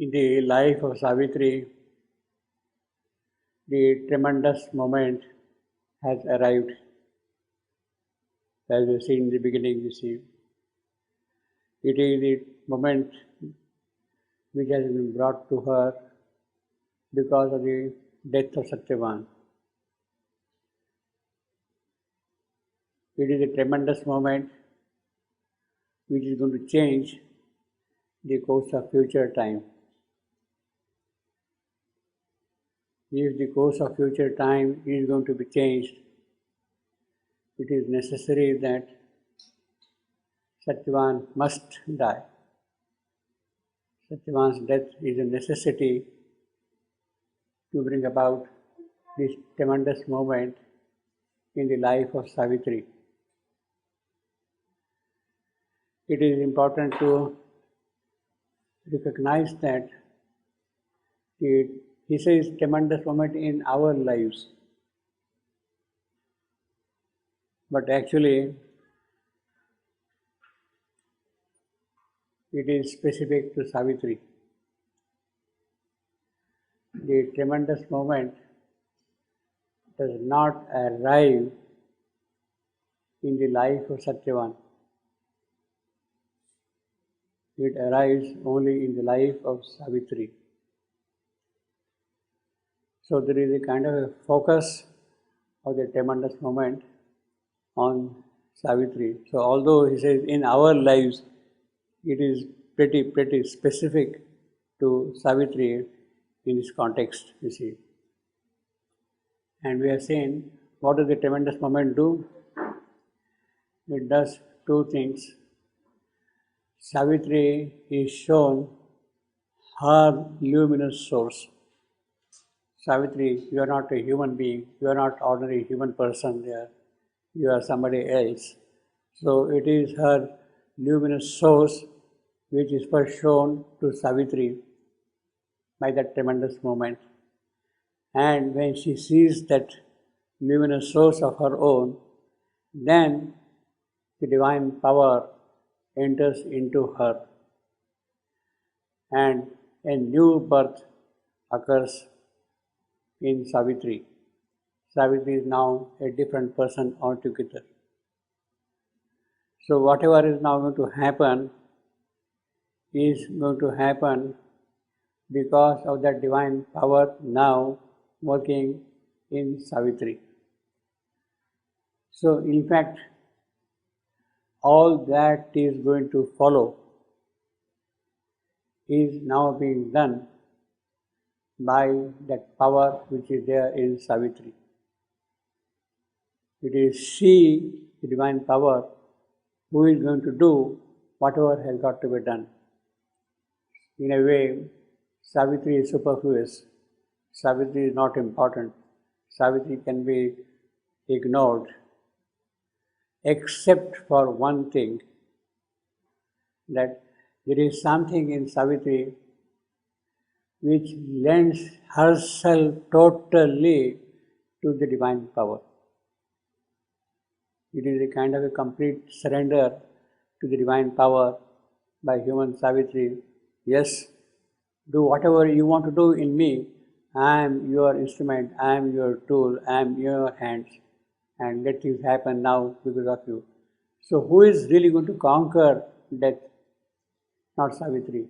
In the life of Savitri, the tremendous moment has arrived. As we see in the beginning, you see, it is the moment which has been brought to her because of the death of Satyavan. It is a tremendous moment which is going to change the course of future time. If the course of future time is going to be changed, it is necessary that Satyavan must die. Satyavan's death is a necessity to bring about this tremendous moment in the life of Savitri. It is important to recognize that he says tremendous moment in our lives. But actually, it is specific to Savitri. The tremendous moment does not arrive in the life of Satyavan. It arrives only in the life of Savitri. So there is a kind of a focus of the tremendous moment on Savitri. So although he says in our lives, it is pretty specific to Savitri in this context, you see. And we are saying, what does the tremendous moment do? It does two things. Savitri is shown her luminous source. Savitri, you are not a human being, you are not ordinary human person there, you are somebody else. So it is her luminous source which is first shown to Savitri by that tremendous moment. And when she sees that luminous source of her own, then the divine power enters into her and a new birth occurs in Savitri. Savitri is now a different person altogether. So whatever is now going to happen is going to happen because of that divine power now working in Savitri. So in fact, all that is going to follow is now being done by that power which is there in Savitri. It is she, the divine power, who is going to do whatever has got to be done. In a way, Savitri is superfluous. Savitri is not important. Savitri can be ignored, except for one thing, that there is something in Savitri which lends herself totally to the divine power. It is a kind of a complete surrender to the divine power by human Savitri. Yes, do whatever you want to do in me. I am your instrument, I am your tool, I am your hands, and let things happen now because of you. So who is really going to conquer death? Not Savitri,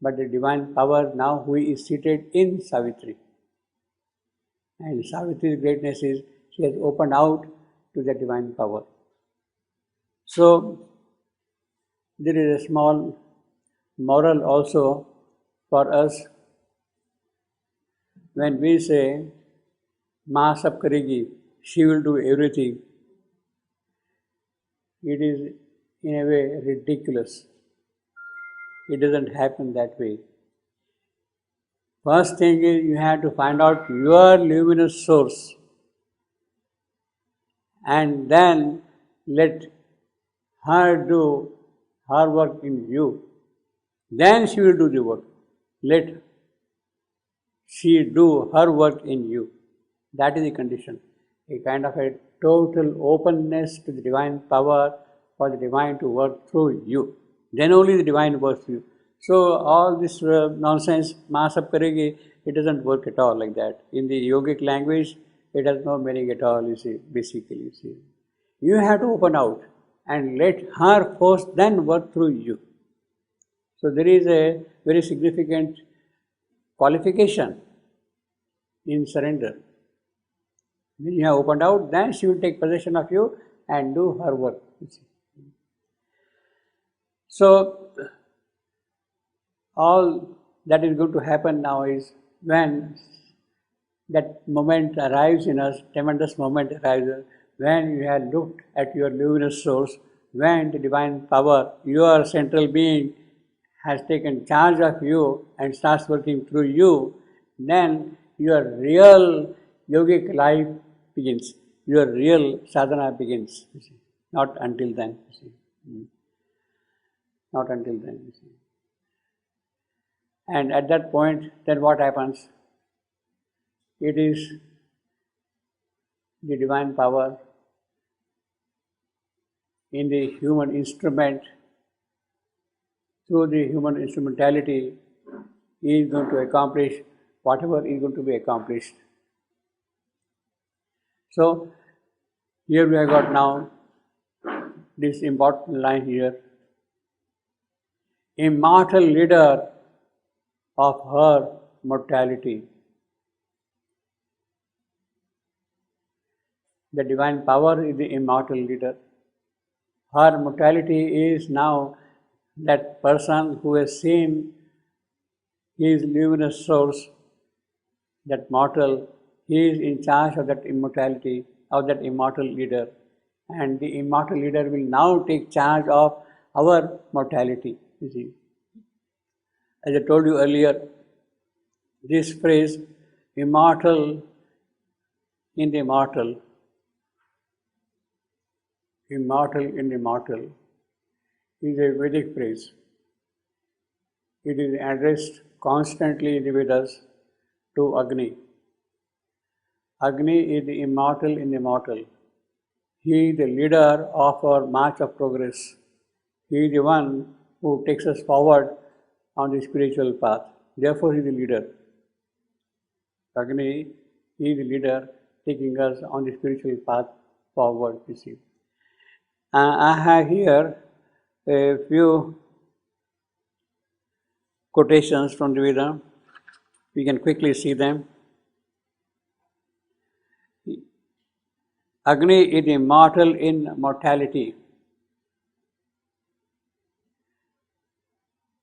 but the divine power now who is seated in Savitri. And Savitri's greatness is she has opened out to the divine power. So there is a small moral also for us when we say, "Maa sab karegi," she will do everything. It is in a way ridiculous. It doesn't happen that way. First thing is you have to find out your luminous source and then let her do her work in you. Then she will do the work. Let she do her work in you. That is the condition. A kind of a total openness to the divine power for the divine to work through you. Then only the divine works through you. So all this nonsense, maasap karegi, it doesn't work at all like that. In the yogic language, it has no meaning at all, you see, basically, you see. You have to open out and let her force then work through you. So there is a very significant qualification in surrender. When you have opened out, then she will take possession of you and do her work. You see. So all that is going to happen now is when that moment arrives in us, tremendous moment arrives, when you have looked at your luminous source, when the divine power, your central being, has taken charge of you and starts working through you, then your real yogic life begins. Your real sadhana begins. You see. Not until then. You see. Not until then. You see. And at that point, then what happens? It is the divine power in the human instrument, through the human instrumentality, is going to accomplish whatever is going to be accomplished. So, here we have got now this important line here. Immortal leader of her mortality. The divine power is the immortal leader. Her mortality is now that person who has seen his luminous source, that mortal, he is in charge of that immortality, of that immortal leader. And the immortal leader will now take charge of our mortality, you see. As I told you earlier, this phrase, immortal in the immortal, immortal in the mortal, is a Vedic phrase. It is addressed constantly in the Vedas to Agni. Agni is the immortal in the mortal. He is the leader of our march of progress. He is the one who takes us forward on the spiritual path. Therefore, he is the leader. Agni is the leader taking us on the spiritual path forward, you see. I have here a few quotations from the Veda. We can quickly see them. Agni is immortal in mortality.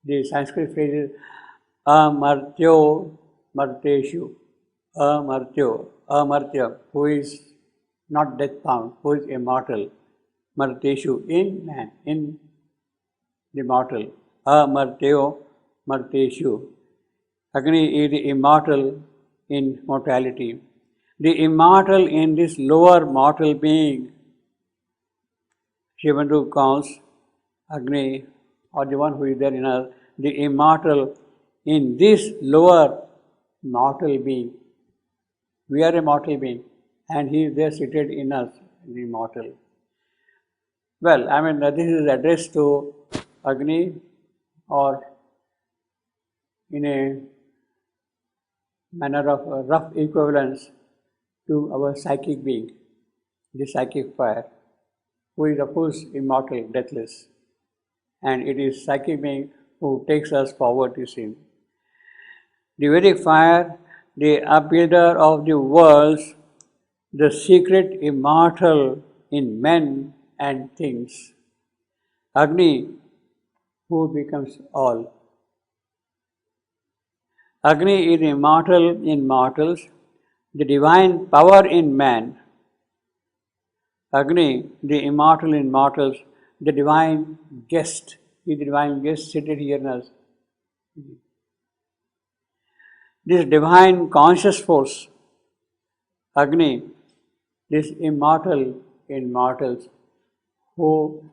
The Sanskrit phrase is amartyo marteshu. Amartya, who is not death bound, who is immortal. Marteshu, in man, in the mortal. Amartyo marteshu. Agni is the immortal in mortality. The immortal in this lower mortal being, Shivandu calls Agni, or the one who is there in us, the immortal in this lower mortal being. We are a mortal being, and he is there seated in us, the immortal. Well, I mean, this is addressed to Agni, or in a manner of rough equivalence to our psychic being, the psychic fire, who is of course immortal, deathless. And it is psychic being who takes us forward, you see. The Vedic fire, the upbuilder of the worlds, the secret immortal in men and things. Agni, who becomes all. Agni is immortal in mortals, the divine power in man. Agni, the immortal in mortals, the divine guest, the divine guest seated here in us. This divine conscious force, Agni, this immortal in mortals, who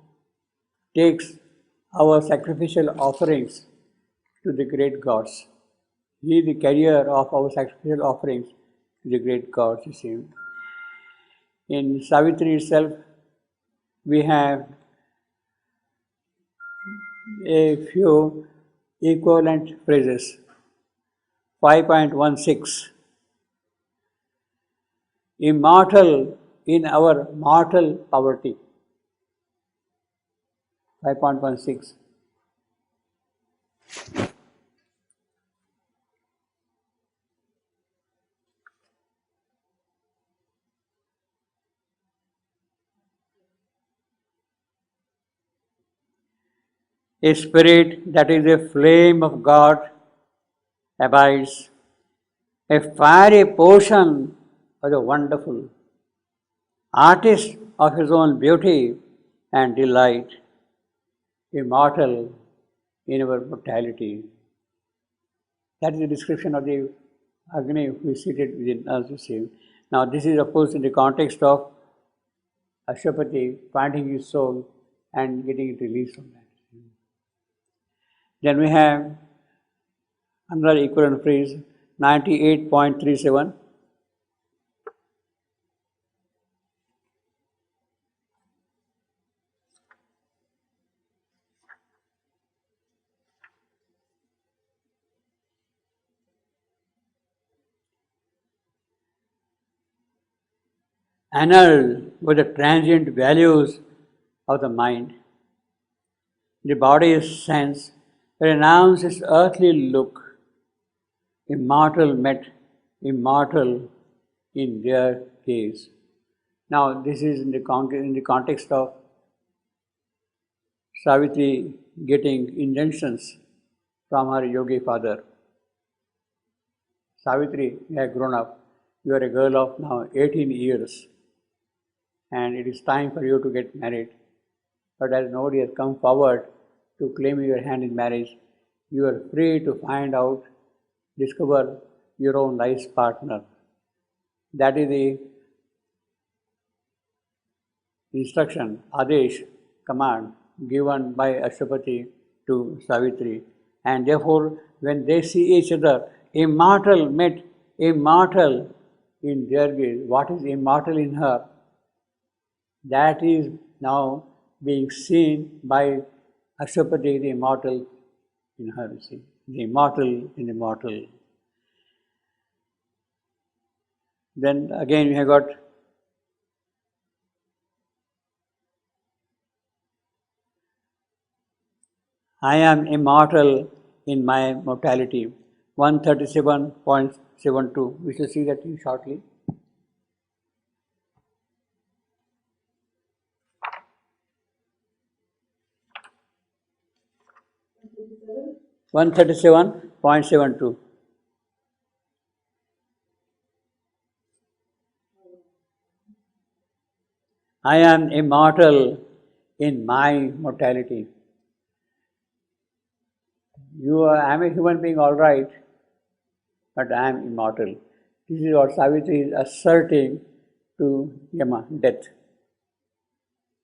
takes our sacrificial offerings to the great gods. He is the carrier of our sacrificial offerings to the great gods, you see. In Savitri itself, we have a few equivalent phrases. 5.16. Immortal in our mortal poverty. 5.16. A spirit that is a flame of God abides, a fiery portion of the wonderful, artist of his own beauty and delight, immortal in our mortality. That is the description of the Agni who is seated within us, you see. Now, this is, of course, in the context of Ashwapati finding his soul and getting it released from that. Then we have another equivalent phrase, 98.37. Annulled with the transient values of the mind. The body's sense renounces its earthly look. Immortal met immortal in their gaze. Now, this is in the context of Savitri getting injunctions from her yogi father. Savitri, you have grown up. You are a girl of now 18 years, and it is time for you to get married. But as nobody has come forward to claim your hand in marriage, you are free to find out, discover your own life's partner. That is the instruction, Adesh, command given by Ashwapati to Savitri. And therefore, when they see each other, immortal met immortal in their gaze. What is immortal in her? That is now being seen by Ashwapati, the immortal in her, see. The immortal in the mortal. Then again we have got I am immortal in my mortality. 137.72. We shall see that shortly. One 137.72. I am immortal in my mortality. I am a human being, all right, but I am immortal. This is what Savitri is asserting to Yama, death.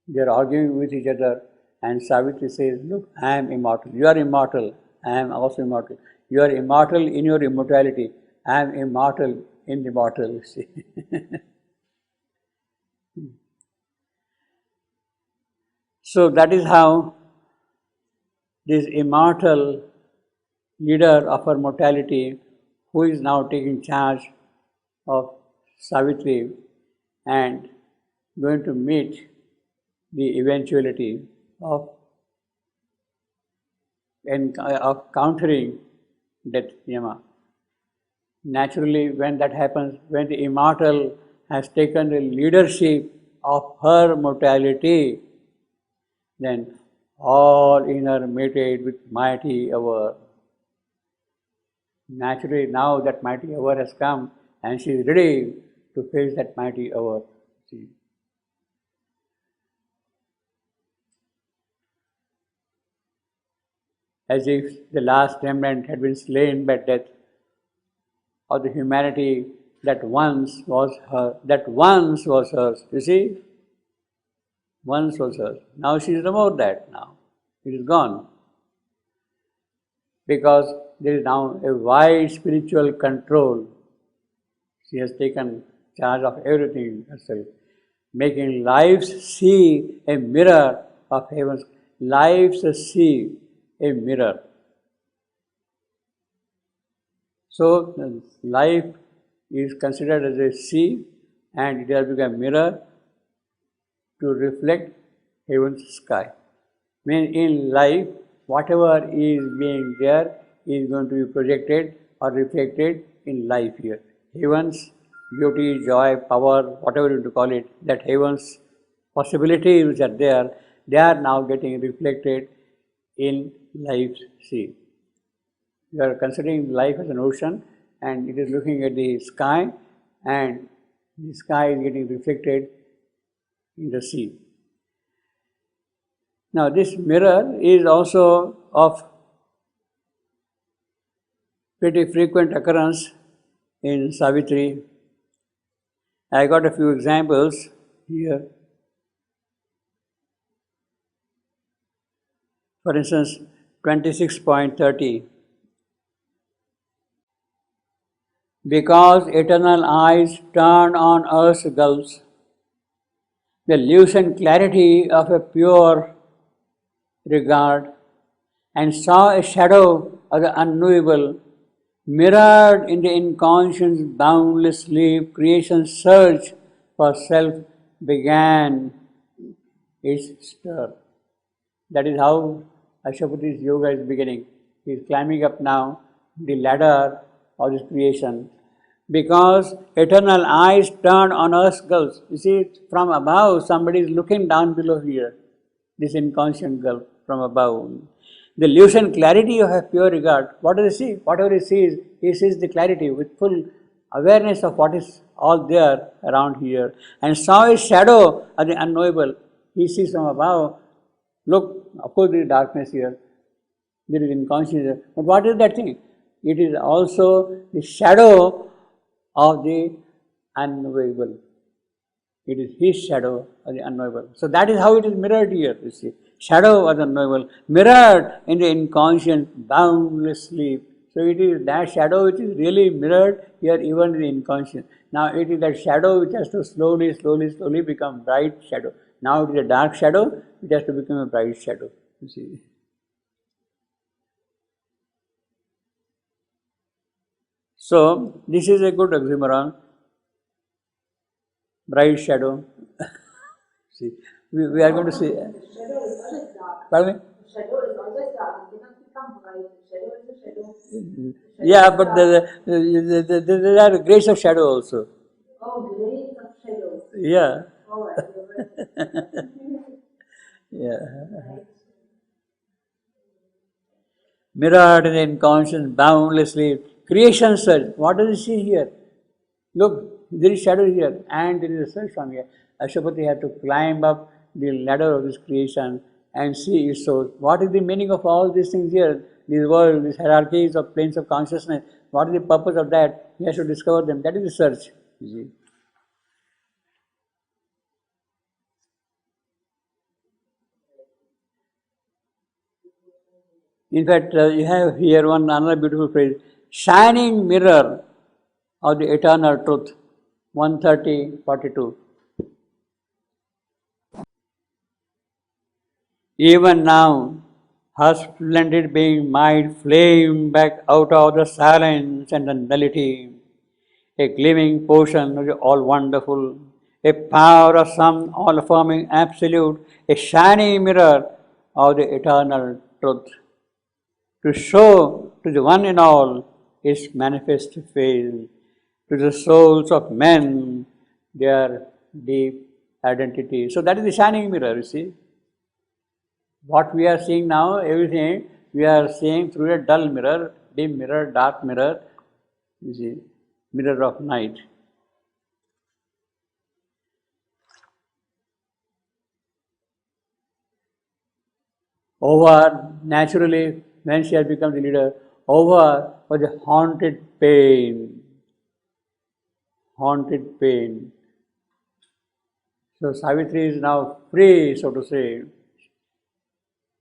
They are arguing with each other, and Savitri says, look, I am immortal. You are immortal. I am also immortal. You are immortal in your immortality. I am immortal in the mortal, see. So that is how this immortal leader of our mortality, who is now taking charge of Savitri and going to meet the eventuality of countering death, Yama. Naturally, when that happens, when the immortal has taken the leadership of her mortality, then all in her mated with mighty hour. Naturally, now that mighty hour has come, and she is ready to face that mighty hour. See. As if the last remnant had been slain by death, of the humanity that once was hers. You see? Once was hers. Now she is removed that now. It is gone. Because there is now a wide spiritual control. She has taken charge of everything herself, making life's sea a mirror of heaven's. Life's sea a mirror. So life is considered as a sea, and it has become a mirror to reflect heaven's sky. Mean in life, whatever is being there is going to be projected or reflected in life here. Heaven's beauty, joy, power, whatever you want to call it, that heaven's possibilities which are there, they are now getting reflected in life's sea. You are considering life as an ocean, and it is looking at the sky, and the sky is getting reflected in the sea. Now, this mirror is also of pretty frequent occurrence in Savitri. I got a few examples here. For instance, 26.30. Because eternal eyes turn on earth's gulfs, the lucent clarity of a pure regard, and saw a shadow of the unknowable, mirrored in the inconscious boundless sleep, creation's search for self began its stir. That is how Ashapati's yoga is beginning. He is climbing up now the ladder of this creation. Because eternal eyes turn on earth's gulfs. You see, from above, somebody is looking down below here, this inconscient gulf from above. The lucent clarity of a pure regard. What does he see? Whatever he sees the clarity with full awareness of what is all there around here. And saw a shadow of the unknowable. He sees from above. Look, of course there is darkness here. There is inconsciousness. But what is that thing? It is also the shadow of the unknowable. It is his shadow of the unknowable. So that is how it is mirrored here, you see. Shadow of the unknowable, mirrored in the inconscient, boundless sleep. So it is that shadow which is really mirrored here even in the inconscient. Now it is that shadow which has to slowly become bright shadow. Now it is a dark shadow, it has to become a bright shadow, you see. So this is a good oxymoron. Bright shadow. See, we are going to see. Shadow is always dark. Pardon me? Shadow is always dark. It cannot become bright. Shadow is a shadow. Yeah, but there are grades of shadow also. Oh, grades of shadow. Yeah. All right. Yeah. Mirrored in inconscious, boundlessly. Creation search. What does he see here? Look, there is shadow here and there is a search from here. Ashapati had to climb up the ladder of this creation and see its source. What is the meaning of all these things here? These worlds, these hierarchies of planes of consciousness. What is the purpose of that? He has to discover them. That is the search. You see. In fact, you have here another beautiful phrase, shining mirror of the eternal truth, 130:42. Even now, her splendid being might flame back out of the silence and the nullity, a gleaming portion of the all-wonderful, a power of some all-affirming absolute, a shining mirror of the eternal truth, to show to the one and all its manifest face, to the souls of men their deep identity. So that is the shining mirror, you see. What we are seeing now, everything we are seeing through a dull mirror, dim mirror, dark mirror, you see, mirror of night. Over, naturally, when she has become the leader, over was a haunted pain. Haunted pain. So Savitri is now free, so to say,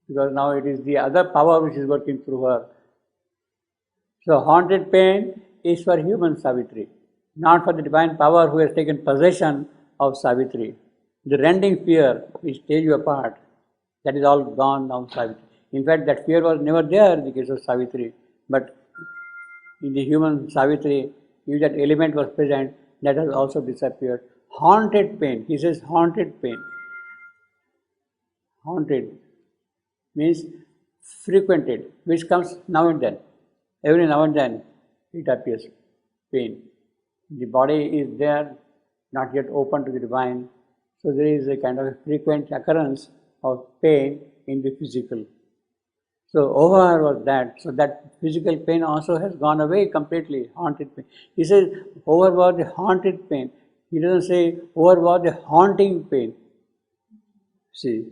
because now it is the other power which is working through her. So haunted pain is for human Savitri, not for the divine power who has taken possession of Savitri. The rending fear which tears you apart, that is all gone now, Savitri. In fact, that fear was never there in the case of Savitri, but in the human Savitri, if that element was present, that has also disappeared. Haunted pain, he says haunted pain. Haunted means frequented, which comes now and then. Every now and then it appears, pain. The body is there, not yet open to the divine, so there is a kind of a frequent occurrence of pain in the physical. So over was that, so that physical pain also has gone away completely, haunted pain. He says over was the haunted pain. He doesn't say over was the haunting pain. See.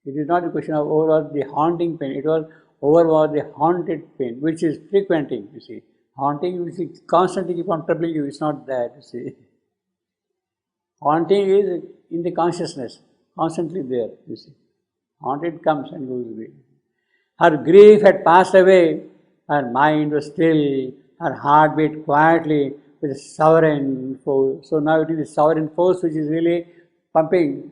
It is not a question of over was the haunting pain, it was over was the haunted pain, which is frequenting, you see. Haunting, which is constantly keep on troubling you, it's not that, you see. Haunting is in the consciousness, constantly there, you see. Haunted comes and goes away. Her grief had passed away, her mind was still, her heart beat quietly with a sovereign force. So now it is the sovereign force which is really pumping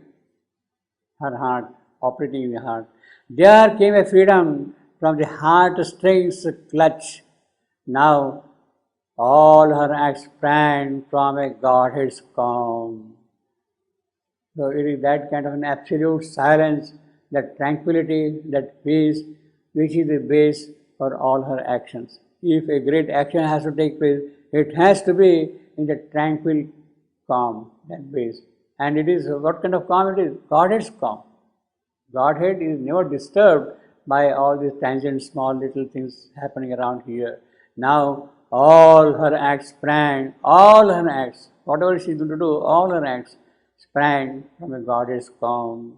her heart, operating in the heart. There came a freedom from the heartstrings clutch. Now all her acts sprang from a Godhead's calm. So it is that kind of an absolute silence, that tranquility, that peace, which is the base for all her actions. If a great action has to take place, it has to be in the tranquil calm, that base. And it is, what kind of calm it is? Godhead's calm. Godhead is never disturbed by all these tangent, small little things happening around here. Now, all her acts sprang, all her acts, whatever she is going to do, all her acts sprang from a Godhead's calm.